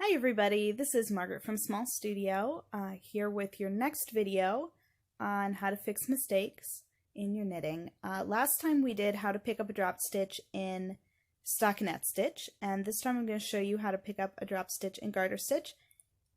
Hi everybody, this is Margaret from Small Studio, here with your next video on how to fix mistakes in your knitting. Last time we did how to pick up a drop stitch in stockinette stitch, and this time I'm going to show you how to pick up a drop stitch in garter stitch.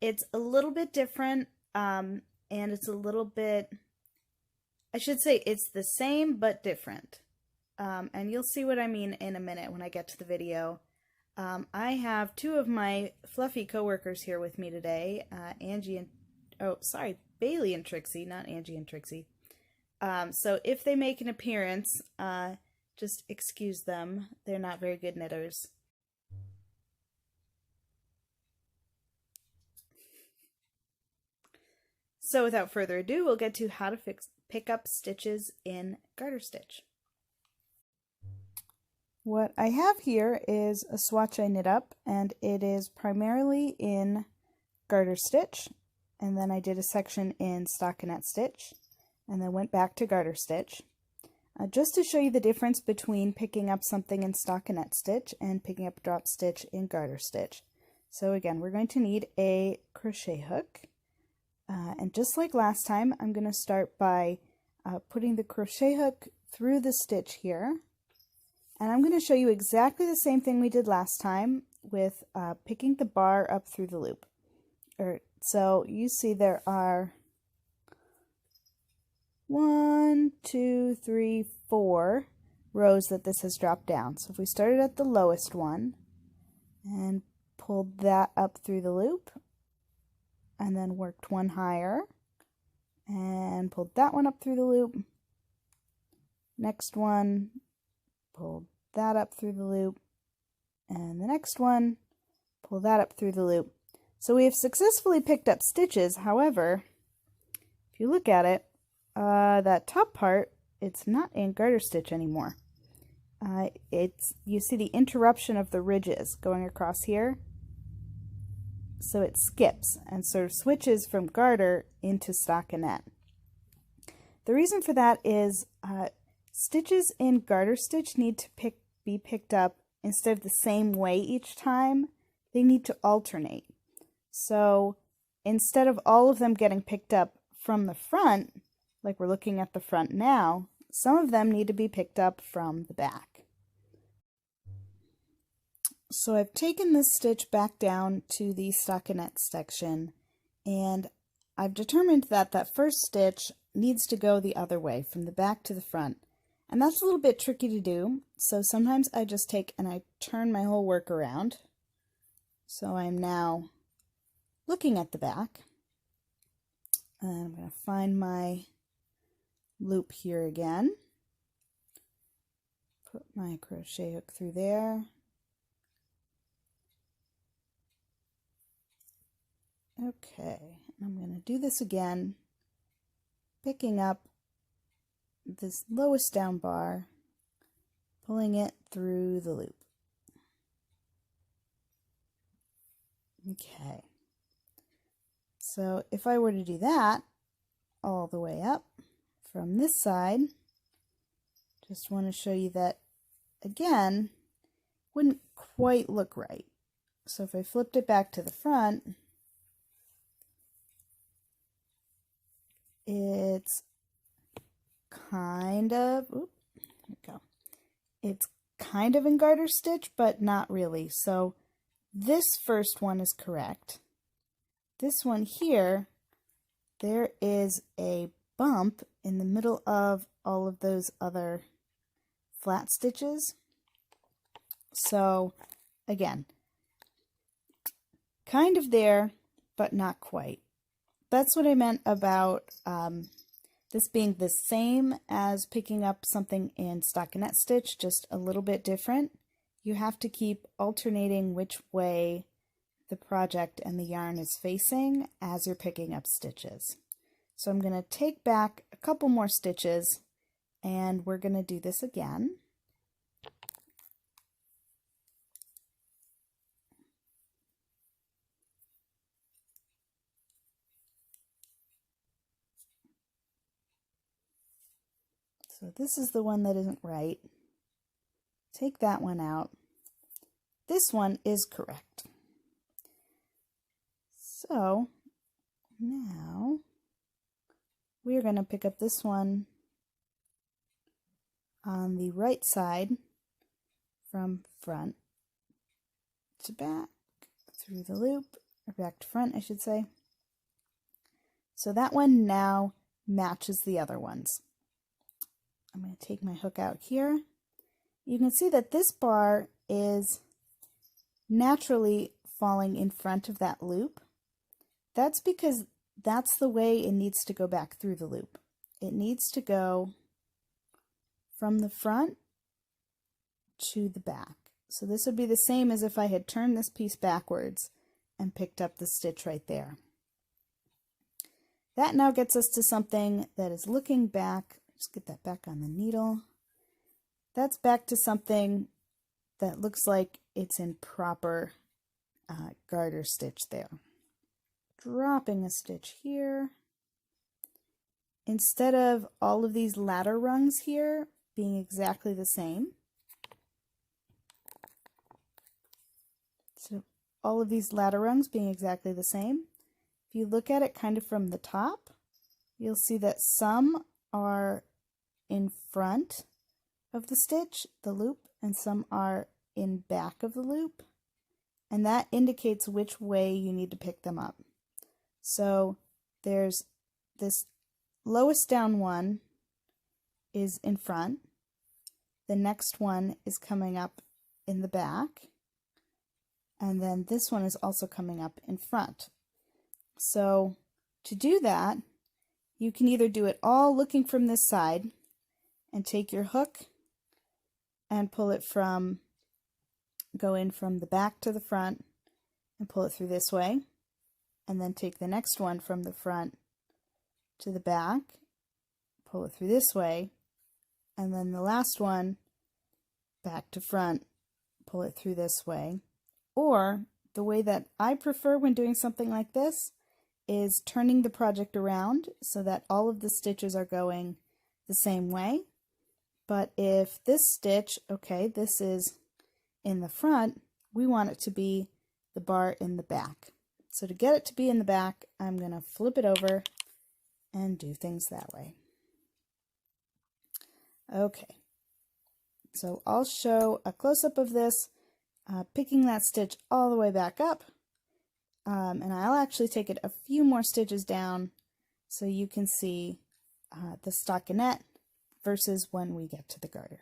It's a little bit different, and it's a little bit, I should say it's the same but different. And you'll see what I mean in a minute when I get to the video. I have two of my fluffy coworkers here with me today, Bailey and Trixie, not Angie and Trixie. So if they make an appearance, just excuse them. They're not very good knitters. So without further ado, we'll get to how to pick up stitches in garter stitch. What I have here is a swatch I knit up, and it is primarily in garter stitch, and then I did a section in stockinette stitch, and then went back to garter stitch. Just to show you the difference between picking up something in stockinette stitch and picking up a drop stitch in garter stitch. So again, we're going to need a crochet hook, and just like last time, I'm going to start by putting the crochet hook through the stitch here. And I'm going to show you exactly the same thing we did last time with picking the bar up through the loop. So you see there are 1, 2, 3, 4 rows that this has dropped down. So if we started at the lowest one and pulled that up through the loop and then worked one higher and pulled that one up through the loop, next one, pull that up through the loop, and the next one, pull that up through the loop. So we have successfully picked up stitches. However, if you look at it, that top part, it's not in garter stitch anymore. You see the interruption of the ridges going across here. So it skips and sort of switches from garter into stockinette. The reason for that is stitches in garter stitch need to be picked up instead of the same way each time. They need to alternate. So instead of all of them getting picked up from the front, like we're looking at the front now, some of them need to be picked up from the back. So I've taken this stitch back down to the stockinette section, and I've determined that that first stitch needs to go the other way, from the back to the front. And that's a little bit tricky to do, so sometimes I just take and I turn my whole work around. So I'm now looking at the back, and I'm going to find my loop here again, put my crochet hook through there, okay, I'm going to do this again, picking up this lowest down bar, pulling it through the loop. Okay, so if I were to do that all the way up from this side, just want to show you that again wouldn't quite look right. So if I flipped it back to the front, it's kind of, here we go. It's kind of in garter stitch, but not really. So this first one is correct. This one here, there is a bump in the middle of all of those other flat stitches. So again, kind of there, but not quite. That's what I meant about this being the same as picking up something in stockinette stitch, just a little bit different. You have to keep alternating which way the project and the yarn is facing as you're picking up stitches. So I'm going to take back a couple more stitches, and we're going to do this again. So this is the one that isn't right. Take that one out. This one is correct. So now we're going to pick up this one on the right side from front to back through the loop, or back to front I should say. So that one now matches the other ones. I'm going to take my hook out here. You can see that this bar is naturally falling in front of that loop. That's because that's the way it needs to go back through the loop. It needs to go from the front to the back. So this would be the same as if I had turned this piece backwards and picked up the stitch right there. That now gets us to something that is looking back. Just get that back on the needle. That's back to something that looks like it's in proper garter stitch there. Dropping a stitch here. Instead of all of these ladder rungs here being exactly the same, so all of these ladder rungs being exactly the same, if you look at it kind of from the top, you'll see that some are in front of the stitch, the loop, and some are in back of the loop, and that indicates which way you need to pick them up. So there's this lowest down one is in front, the next one is coming up in the back, and then this one is also coming up in front. So to do that, you can either do it all looking from this side and take your hook and pull it from, go in from the back to the front and pull it through this way, and then take the next one from the front to the back, pull it through this way, and then the last one back to front, pull it through this way. Or the way that I prefer when doing something like this is turning the project around so that all of the stitches are going the same way. But if this stitch, okay, this is in the front, we want it to be the bar in the back. So to get it to be in the back, I'm going to flip it over and do things that way. Okay, so I'll show a close-up of this, picking that stitch all the way back up, and I'll actually take it a few more stitches down so you can see the stockinette versus when we get to the garter.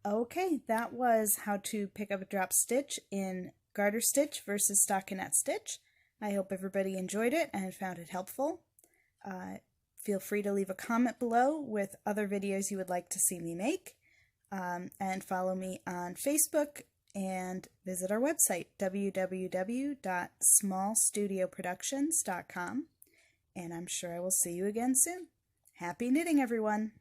Okay, that was how to pick up a drop stitch in garter stitch versus stockinette stitch. I hope everybody enjoyed it and found it helpful. Feel free to leave a comment below with other videos you would like to see me make, and follow me on Facebook and visit our website www.smallstudioproductions.com, and I'm sure I will see you again soon. Happy knitting, everyone!